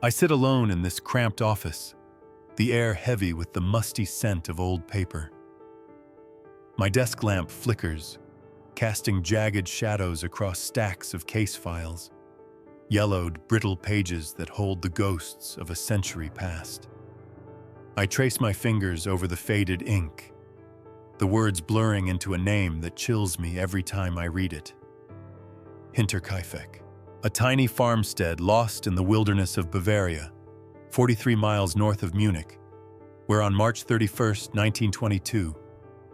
I sit alone in this cramped office, the air heavy with the musty scent of old paper. My desk lamp flickers, casting jagged shadows across stacks of case files, yellowed, brittle pages that hold the ghosts of a century past. I trace my fingers over the faded ink, the words blurring into a name that chills me every time I read it. Hinterkaifeck, a tiny farmstead lost in the wilderness of Bavaria, 43 miles north of Munich, where on March 31, 1922,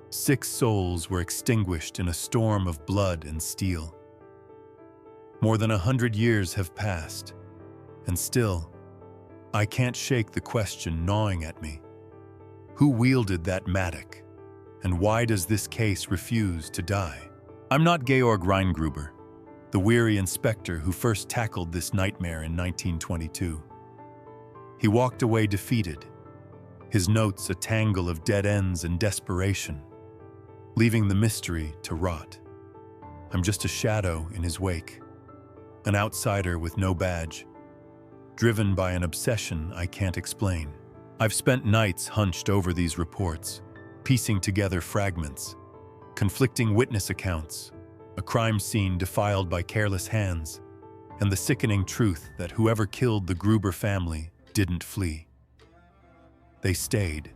6 souls were extinguished in a storm of blood and steel. More than 100 years have passed, and still, I can't shake the question gnawing at me. Who wielded that Mattock, and why does this case refuse to die? I'm not Georg Gruber, the weary inspector who first tackled this nightmare in 1922. He walked away defeated, his notes a tangle of dead ends and desperation, leaving the mystery to rot. I'm just a shadow in his wake, an outsider with no badge, driven by an obsession I can't explain. I've spent nights hunched over these reports, piecing together fragments, conflicting witness accounts, a crime scene defiled by careless hands, and the sickening truth that whoever killed the Gruber family didn't flee. They stayed,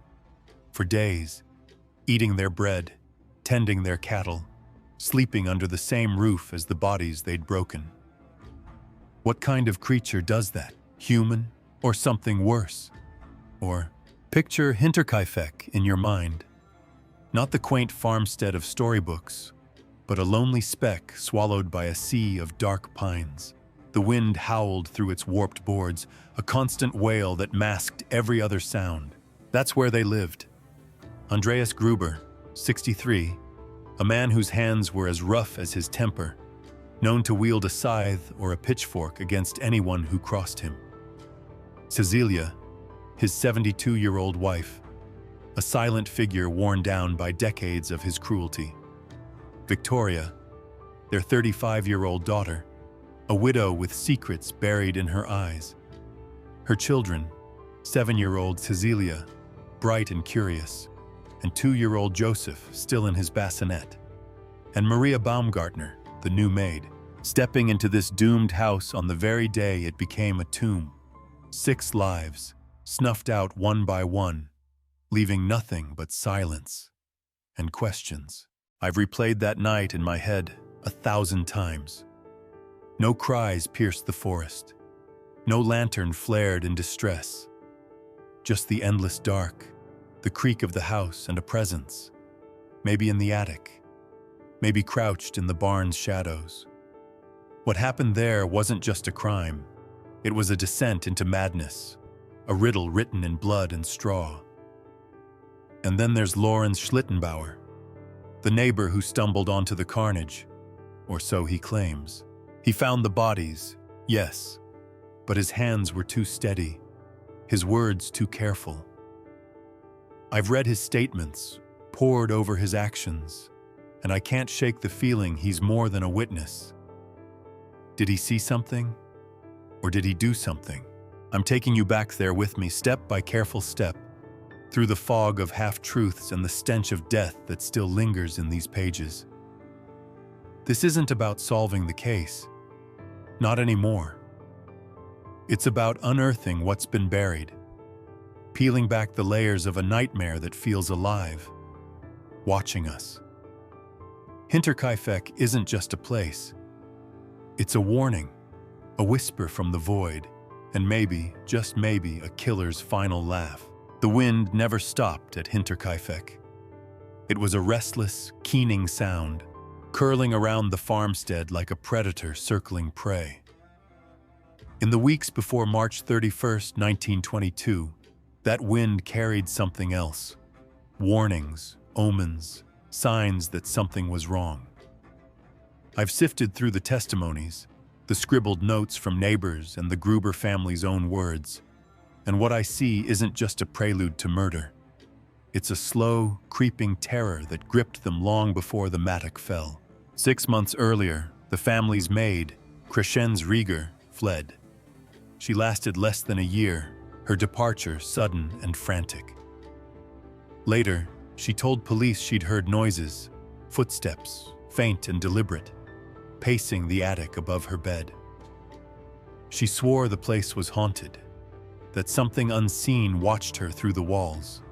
for days, eating their bread, tending their cattle, sleeping under the same roof as the bodies they'd broken. What kind of creature does that? Human, or something worse? Or picture Hinterkaifeck in your mind. Not the quaint farmstead of storybooks, but a lonely speck swallowed by a sea of dark pines. The wind howled through its warped boards, a constant wail that masked every other sound. That's where they lived. Andreas Gruber, 63, a man whose hands were as rough as his temper, known to wield a scythe or a pitchfork against anyone who crossed him. Cäzilia, his 72-year-old wife, a silent figure worn down by decades of his cruelty. Viktoria, their 35-year-old daughter, a widow with secrets buried in her eyes. Her children, 7-year-old Cäzilia, bright and curious, and 2-year-old Josef, still in his bassinet. And Maria Baumgartner, the new maid, stepping into this doomed house on the very day it became a tomb. 6 lives, snuffed out one by one, leaving nothing but silence and questions. I've replayed that night in my head 1,000 times. No cries pierced the forest. No lantern flared in distress. Just the endless dark, the creak of the house and a presence. Maybe in the attic. Maybe crouched in the barn's shadows. What happened there wasn't just a crime. It was a descent into madness, a riddle written in blood and straw. And then there's Lorenz Schlittenbauer, the neighbor who stumbled onto the carnage, or so he claims. He found the bodies, yes, but his hands were too steady, his words too careful. I've read his statements, pored over his actions, and I can't shake the feeling he's more than a witness. Did he see something? Or did he do something? I'm taking you back there with me, step by careful step, through the fog of half-truths and the stench of death that still lingers in these pages. This isn't about solving the case. Not anymore. It's about unearthing what's been buried, peeling back the layers of a nightmare that feels alive, watching us. Hinterkaifeck isn't just a place. It's a warning, a whisper from the void, and maybe, just maybe, a killer's final laugh. The wind never stopped at Hinterkaifeck. It was a restless, keening sound, curling around the farmstead like a predator circling prey. In the weeks before March 31st, 1922, that wind carried something else. Warnings, omens, signs that something was wrong. I've sifted through the testimonies, the scribbled notes from neighbors and the Gruber family's own words, and what I see isn't just a prelude to murder. It's a slow, creeping terror that gripped them long before the Mattock fell. 6 months earlier, the family's maid, Crescens Rieger, fled. She lasted less than a year, her departure sudden and frantic. Later, she told police she'd heard noises, footsteps, faint and deliberate, pacing the attic above her bed. She swore the place was haunted, that something unseen watched her through the walls.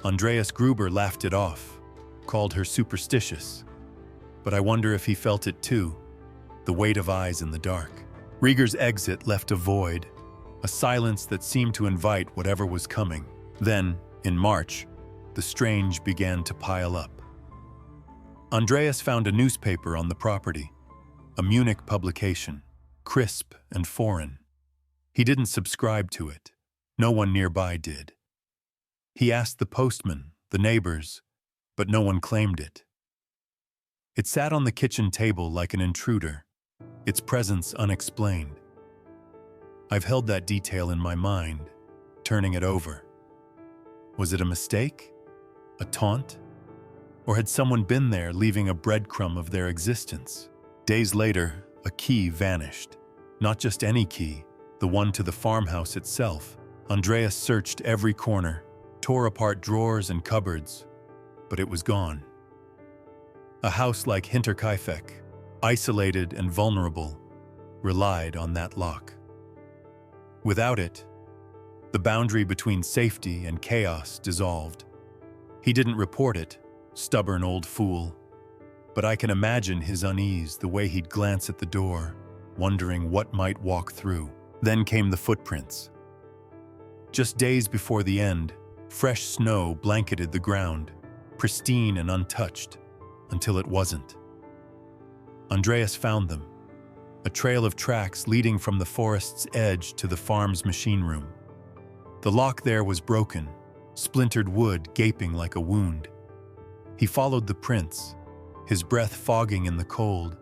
Andreas Gruber laughed it off, called her superstitious. But I wonder if he felt it too, the weight of eyes in the dark. Rieger's exit left a void, a silence that seemed to invite whatever was coming. Then, in March, the strange began to pile up. Andreas found a newspaper on the property, a Munich publication, crisp and foreign. He didn't subscribe to it. No one nearby did. He asked the postman, the neighbors, but no one claimed it. It sat on the kitchen table like an intruder, its presence unexplained. I've held that detail in my mind, turning it over. Was it a mistake? A taunt? Or had someone been there leaving a breadcrumb of their existence? Days later, a key vanished. Not just any key, the one to the farmhouse itself. Andreas searched every corner, tore apart drawers and cupboards, but it was gone. A house like Hinterkaifeck, isolated and vulnerable, relied on that lock. Without it, the boundary between safety and chaos dissolved. He didn't report it, stubborn old fool, but I can imagine his unease, the way he'd glance at the door, wondering what might walk through. Then came the footprints. Just days before the end, fresh snow blanketed the ground, pristine and untouched, until it wasn't. Andreas found them, a trail of tracks leading from the forest's edge to the farm's machine room. The lock there was broken, splintered wood gaping like a wound. He followed the prints, his breath fogging in the cold,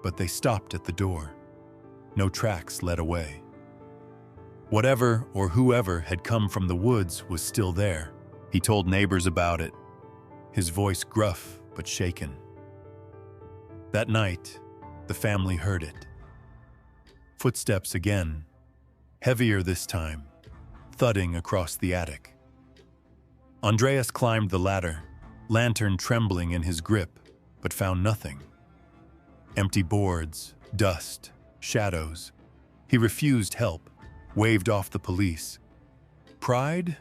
but they stopped at the door. No tracks led away. Whatever or whoever had come from the woods was still there. He told neighbors about it, his voice gruff but shaken. That night, the family heard it. Footsteps again, heavier this time, thudding across the attic. Andreas climbed the ladder, lantern trembling in his grip, but found nothing. Empty boards, dust, shadows. He refused help, waved off the police. Pride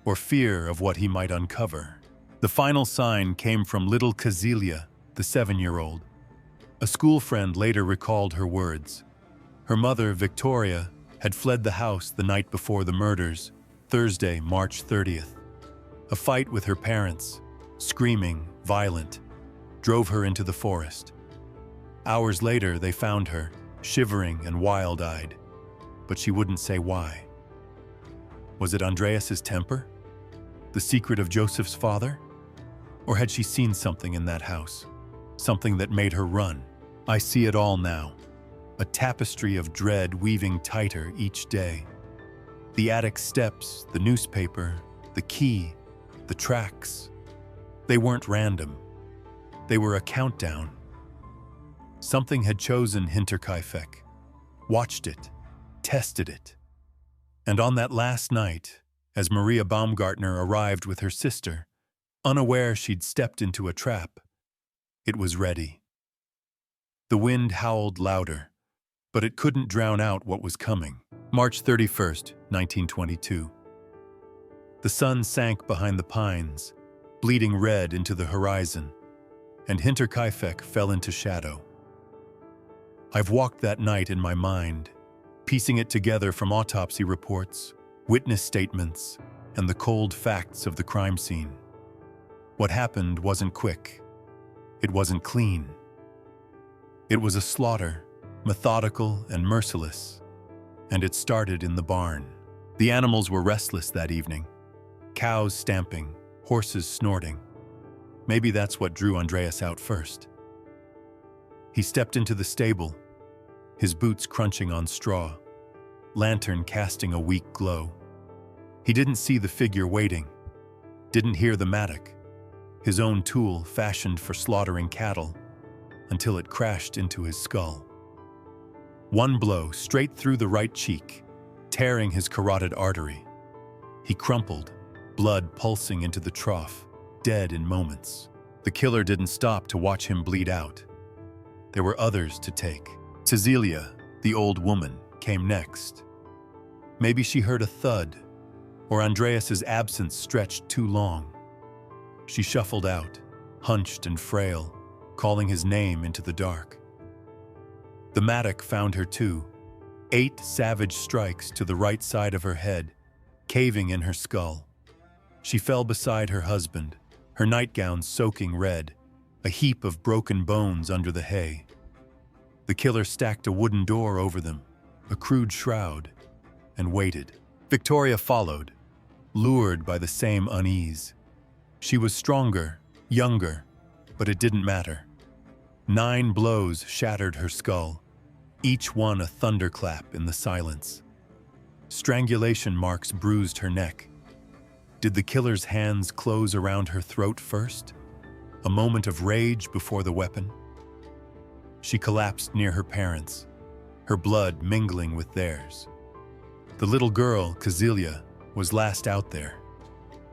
or fear of what he might uncover? The final sign came from little Cäzilia, the 7-year-old. A school friend later recalled her words. Her mother, Viktoria, had fled the house the night before the murders, Thursday, March 30th. A fight with her parents, screaming, violent, drove her into the forest. Hours later, they found her, shivering and wild-eyed, but she wouldn't say why. Was it Andreas's temper? The secret of Josef's father? Or had she seen something in that house? Something that made her run? I see it all now. A tapestry of dread weaving tighter each day. The attic steps, the newspaper, the key, the tracks. They weren't random. They were a countdown. Something had chosen Hinterkaifeck, watched it, tested it. And on that last night, as Maria Baumgartner arrived with her sister, unaware she'd stepped into a trap, it was ready. The wind howled louder, but it couldn't drown out what was coming. March 31st, 1922. The sun sank behind the pines, bleeding red into the horizon, and Hinterkaifeck fell into shadow. I've walked that night in my mind, piecing it together from autopsy reports, witness statements, and the cold facts of the crime scene. What happened wasn't quick. It wasn't clean. It was a slaughter, methodical and merciless, and it started in the barn. The animals were restless that evening, cows stamping, horses snorting. Maybe that's what drew Andreas out first. He stepped into the stable, his boots crunching on straw, lantern casting a weak glow. He didn't see the figure waiting, didn't hear the mattock, his own tool fashioned for slaughtering cattle, until it crashed into his skull. One blow straight through the right cheek, tearing his carotid artery. He crumpled, blood pulsing into the trough, dead in moments. The killer didn't stop to watch him bleed out. There were others to take. Cäzilia, the old woman, came next. Maybe she heard a thud, or Andreas's absence stretched too long. She shuffled out, hunched and frail, calling his name into the dark. The Mattock found her too, 8 savage strikes to the right side of her head, caving in her skull. She fell beside her husband, her nightgown soaking red, a heap of broken bones under the hay. The killer stacked a wooden door over them, a crude shroud, and waited. Viktoria followed, lured by the same unease. She was stronger, younger, but it didn't matter. 9 blows shattered her skull, each one a thunderclap in the silence. Strangulation marks bruised her neck. Did the killer's hands close around her throat first? A moment of rage before the weapon? She collapsed near her parents, her blood mingling with theirs. The little girl, Cäzilia, was last out there.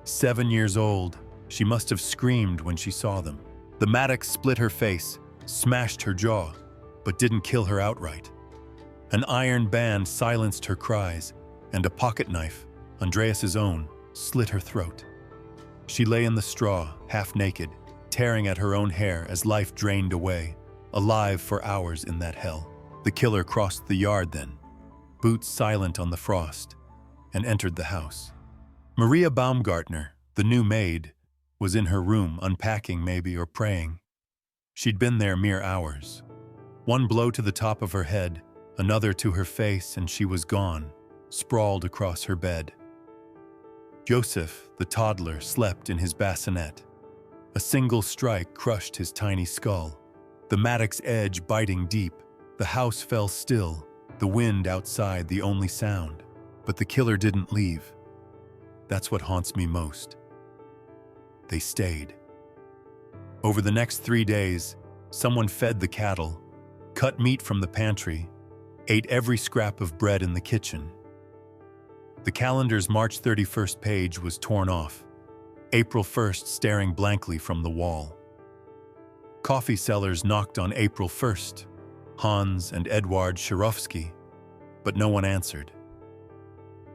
7 years old, she must have screamed when she saw them. The Mattock split her face, smashed her jaw, but didn't kill her outright. An iron band silenced her cries, and a pocket knife, Andreas's own, slit her throat. She lay in the straw, half naked, tearing at her own hair as life drained away, alive for hours in that hell. The killer crossed the yard then, boots silent on the frost, and entered the house. Maria Baumgartner, the new maid, was in her room unpacking maybe or praying. She'd been there mere hours. One blow to the top of her head, another to her face, and she was gone, sprawled across her bed. Josef, the toddler, slept in his bassinet. A single strike crushed his tiny skull, the Mattock's edge biting deep. The house fell still, the wind outside the only sound. But the killer didn't leave. That's what haunts me most. They stayed. Over the next 3 days, someone fed the cattle, cut meat from the pantry, ate every scrap of bread in the kitchen. The calendar's March 31st page was torn off, April 1st staring blankly from the wall. Coffee sellers knocked on April 1st, Hans and Edward Shirovsky, but no one answered.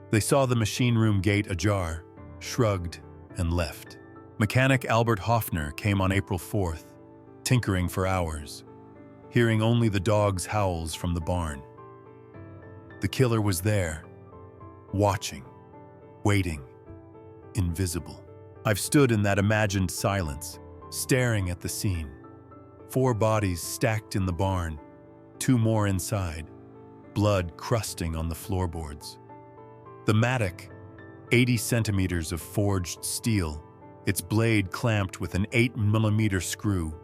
They saw the machine room gate ajar, shrugged, and left. Mechanic Albert Hoffner came on April 4th, tinkering for hours, hearing only the dog's howls from the barn. The killer was there, watching, waiting, invisible. I've stood in that imagined silence, staring at the scene. 4 bodies stacked in the barn, 2 more inside, blood crusting on the floorboards. The Mattock, 80 centimeters of forged steel, its blade clamped with an 8mm screw,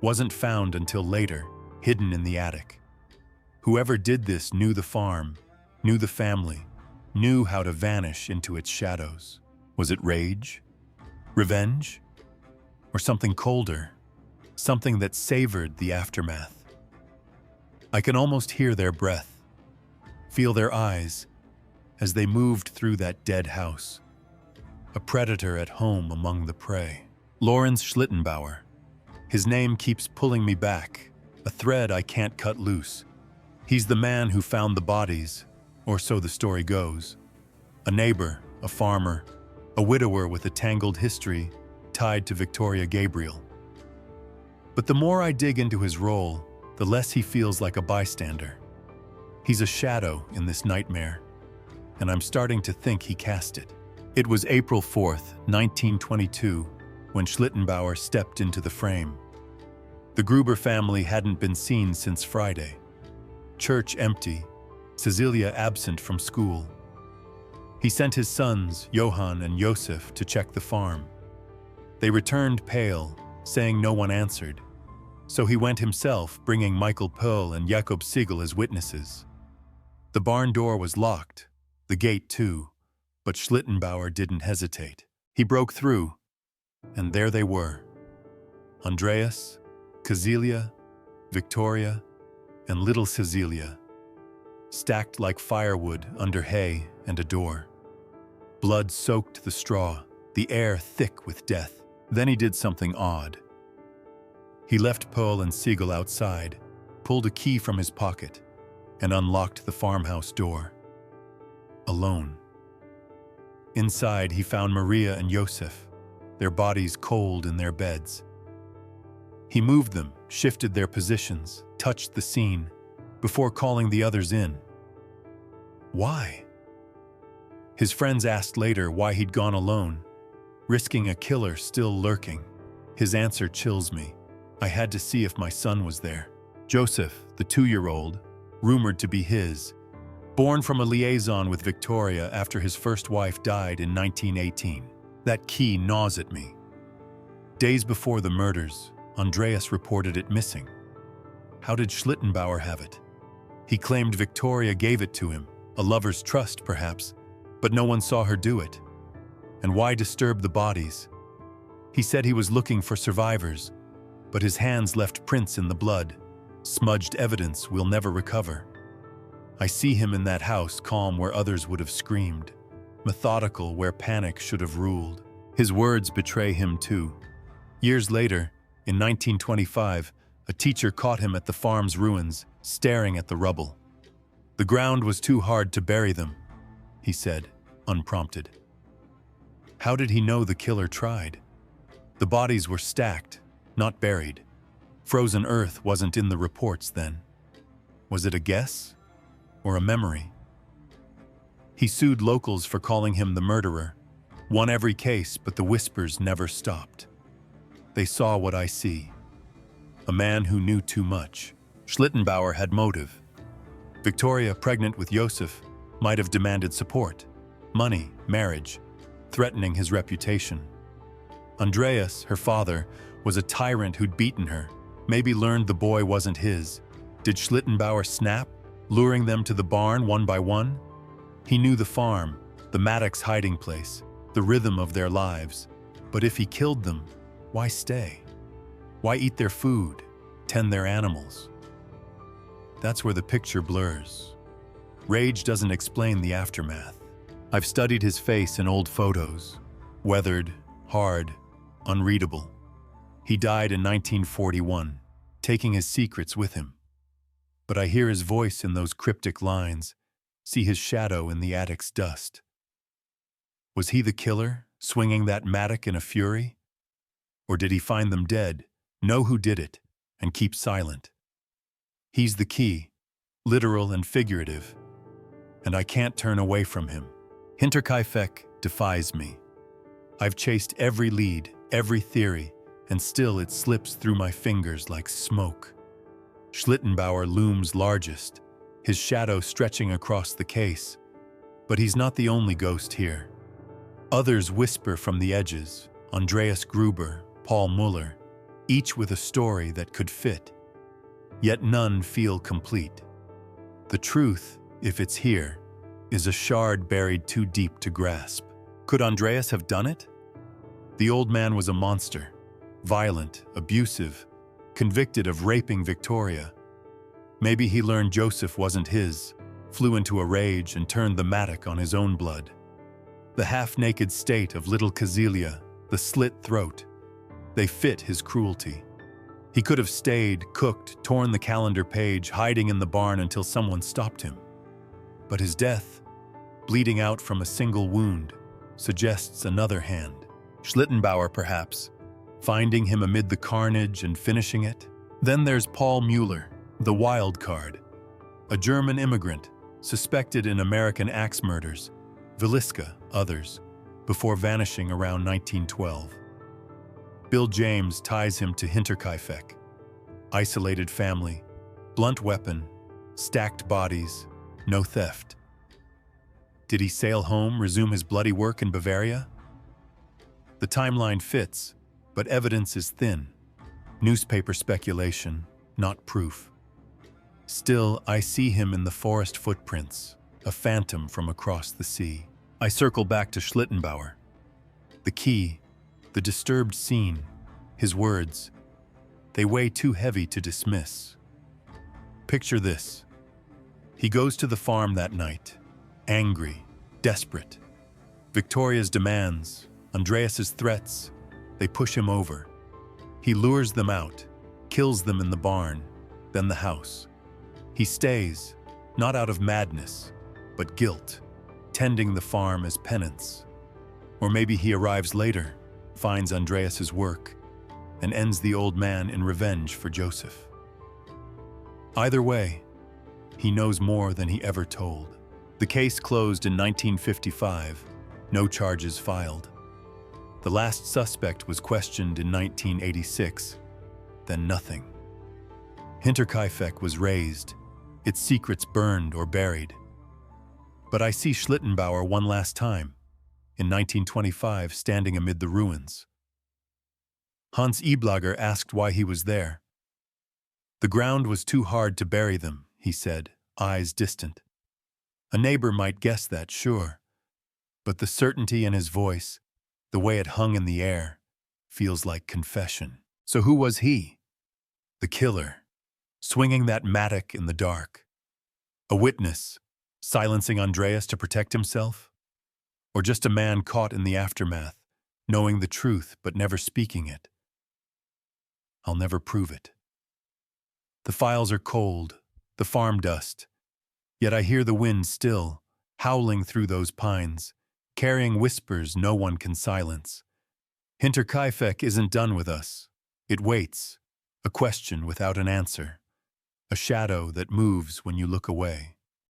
wasn't found until later, hidden in the attic. Whoever did this knew the farm, knew the family, knew how to vanish into its shadows. Was it rage? Revenge? Or something colder? Something that savored the aftermath? I can almost hear their breath, feel their eyes, as they moved through that dead house. A predator at home among the prey. Lorenz Schlittenbauer. His name keeps pulling me back, a thread I can't cut loose. He's the man who found the bodies, or so the story goes. A neighbor, a farmer, a widower with a tangled history tied to Viktoria Gabriel. But the more I dig into his role, the less he feels like a bystander. He's a shadow in this nightmare, and I'm starting to think he cast it. It was April 4th, 1922, when Schlittenbauer stepped into the frame. The Gruber family hadn't been seen since Friday. Church empty, Cäzilia absent from school. He sent his sons, Johann and Josef, to check the farm. They returned pale, saying no one answered. So he went himself, bringing Michael Pearl and Jakob Siegel as witnesses. The barn door was locked, the gate too, but Schlittenbauer didn't hesitate. He broke through, and there they were. Andreas, Cäzilia, Viktoria, and little Cäzilia, stacked like firewood under hay and a door. Blood soaked the straw, the air thick with death. Then he did something odd. He left Pearl and Siegel outside, pulled a key from his pocket, and unlocked the farmhouse door. Alone. Inside, he found Maria and Josef, their bodies cold in their beds. He moved them, shifted their positions, touched the scene, before calling the others in. Why? His friends asked later why he'd gone alone, risking a killer still lurking. His answer chills me. I had to see if my son was there. Josef, the 2-year-old, rumored to be his, born from a liaison with Viktoria after his first wife died in 1918. That key gnaws at me. Days before the murders, Andreas reported it missing. How did Schlittenbauer have it? He claimed Viktoria gave it to him, a lover's trust perhaps, but no one saw her do it. And why disturb the bodies? He said he was looking for survivors, but his hands left prints in the blood, smudged evidence we'll never recover. I see him in that house, calm where others would have screamed, methodical where panic should have ruled. His words betray him too. Years later, in 1925, a teacher caught him at the farm's ruins, staring at the rubble. The ground was too hard to bury them, he said, unprompted. How did he know the killer tried? The bodies were stacked, not buried. Frozen earth wasn't in the reports then. Was it a guess or a memory? He sued locals for calling him the murderer, won every case, but the whispers never stopped. They saw what I see. A man who knew too much. Schlittenbauer had motive. Viktoria, pregnant with Josef, might have demanded support, money, marriage, threatening his reputation. Andreas, her father, was a tyrant who'd beaten her, maybe learned the boy wasn't his. Did Schlittenbauer snap, luring them to the barn one by one? He knew the farm, the Mattock's hiding place, the rhythm of their lives. But if he killed them, why stay? Why eat their food, tend their animals? That's where the picture blurs. Rage doesn't explain the aftermath. I've studied his face in old photos. Weathered, hard, unreadable. He died in 1941, taking his secrets with him. But I hear his voice in those cryptic lines, see his shadow in the attic's dust. Was he the killer, swinging that mattock in a fury? Or did he find them dead, know who did it, and keep silent? He's the key, literal and figurative, and I can't turn away from him. Hinterkaifeck defies me. I've chased every lead, every theory, and still it slips through my fingers like smoke. Schlittenbauer looms largest, his shadow stretching across the case. But he's not the only ghost here. Others whisper from the edges, Andreas Gruber, Paul Muller, each with a story that could fit. Yet none feel complete. The truth, if it's here, is a shard buried too deep to grasp. Could Andreas have done it? The old man was a monster, violent, abusive, convicted of raping Viktoria. Maybe he learned Josef wasn't his, flew into a rage and turned the mattock on his own blood. The half-naked state of little Cäzilia, the slit throat, they fit his cruelty. He could have stayed, cooked, torn the calendar page, hiding in the barn until someone stopped him. But his death, bleeding out from a single wound, suggests another hand. Schlittenbauer, perhaps, finding him amid the carnage and finishing it. Then there's Paul Muller, the wild card, a German immigrant, suspected in American axe murders, Villisca, others, before vanishing around 1912. Bill James ties him to Hinterkaifeck. Isolated family, blunt weapon, stacked bodies, no theft. Did he sail home, resume his bloody work in Bavaria? The timeline fits, but evidence is thin. Newspaper speculation, not proof. Still, I see him in the forest footprints, a phantom from across the sea. I circle back to Schlittenbauer. The key, the disturbed scene, his words, they weigh too heavy to dismiss. Picture this. He goes to the farm that night, angry, desperate. Viktoria's demands, Andreas's threats, they push him over. He lures them out, kills them in the barn, then the house. He stays, not out of madness, but guilt, tending the farm as penance. Or maybe he arrives later, finds Andreas's work, and ends the old man in revenge for Josef. Either way, he knows more than he ever told. The case closed in 1955, no charges filed. The last suspect was questioned in 1986, then nothing. Hinterkaifeck was razed, its secrets burned or buried. But I see Schlittenbauer one last time, in 1925, standing amid the ruins. Hans Eblager asked why he was there. The ground was too hard to bury them, he said, eyes distant. A neighbor might guess that, sure, but the certainty in his voice, the way it hung in the air, feels like confession. So who was he? The killer, swinging that mattock in the dark. A witness, silencing Andreas to protect himself? Or just a man caught in the aftermath, knowing the truth but never speaking it? I'll never prove it. The files are cold, the farm dust, yet I hear the wind still, howling through those pines, carrying whispers no one can silence. Hinterkaifeck isn't done with us. It waits, a question without an answer, a shadow that moves when you look away.